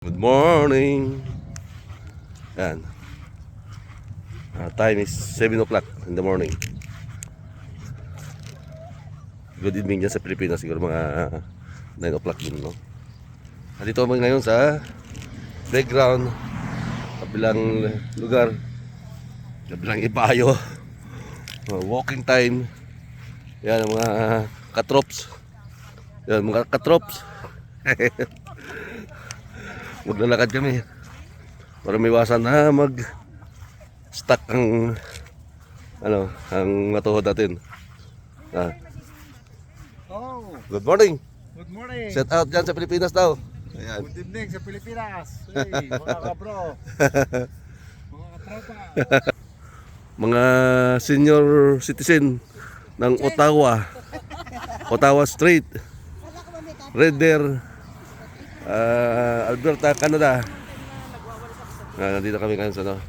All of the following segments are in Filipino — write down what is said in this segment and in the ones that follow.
Good morning. Yan. Time is 7 o'clock in the morning. Good evening dyan sa Pilipinas. Siguro mga 9 o'clock din, no? Nandito kami ngayon sa playground, kabilang lugar, kabilang ipayo. Walking time. Yan mga katrops. Yan mga katrops. Maglalakad kami para maiwasan na mag-stuck ang matuhod natin. Good morning. Good morning. Set out dyan sa Pilipinas daw. Ayan. Good evening sa Pilipinas. Hey, mga kabro. Mga katropa. Mga senior citizen ng Ottawa Street, Red Deer, Alberta, Canada. Nandito kami ngayon sa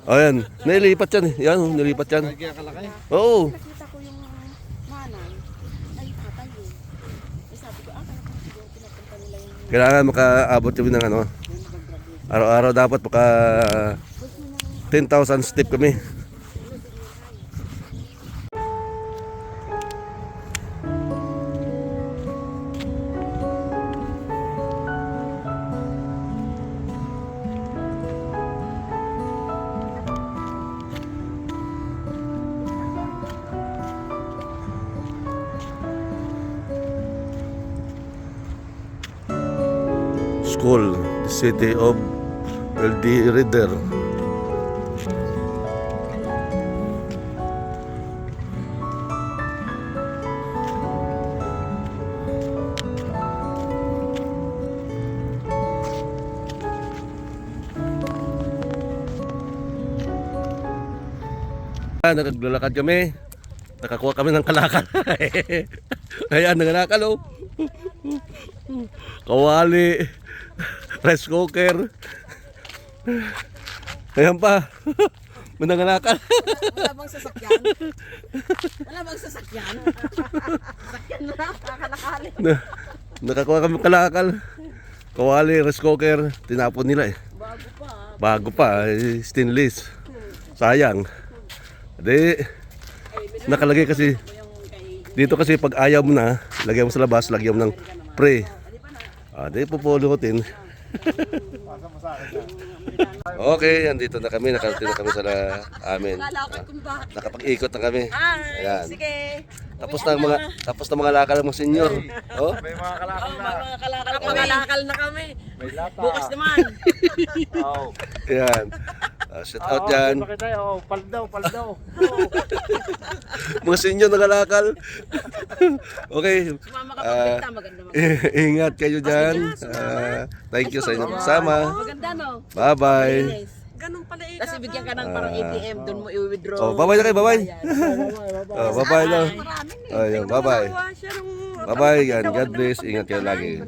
Oh, yan. Nailipat yan eh. Yan, nilipat yan. Oo. Nakita ko yung manang, ay patay yun. Eh sabi ko, kaya pa siguro pinapunta nila yung Kailangan makaabot kami ng araw-araw dapat maka 10,000 step kami. School, the city of LD Reader. Naglalakad kami. Nakakuha kami ng kalakal. Ayan, nanganakal oh. Kawali, rice cooker. Ayan pa. Manangalakal. wala bang sasakyan? Wala bang sasakyan? Sasakyan na, kakalakali. Nakakuha kami ng kalakal. Kawali, rice cooker. Tinapon nila eh. Bago pa, stainless. Sayang. Di, nakalagay kasi dito kasi pag ayaw mo na, lagyan mo sa labas, lagyan mo ng pre. Di pupulutin. Okay, andito na kami, nakarating na kami sa amin. Nakapag-ikot na kami. Ayan. Sige. Tapos na mga lakal ng mga senior. Oh. May mga kalakal na. Mga lakal na kami. May lata. Bukas naman. Ayan. Shout out dyan. Paldaw. Mga senior nagalakal. Okay. Sumama ka pagpinta, maganda Ingat kayo dyan. Thank you sa inyong kasama. Maganda no? Bye-bye. Ganun pala eh. Kasi bigyan ka ng parang ATM, doon mo i-withdraw. Oh, bye-bye na kayo, bye-bye. Bye-bye na. Marami Ayun, bye-bye. Bye-bye. Yan, God bless. Ingat kayo lagi.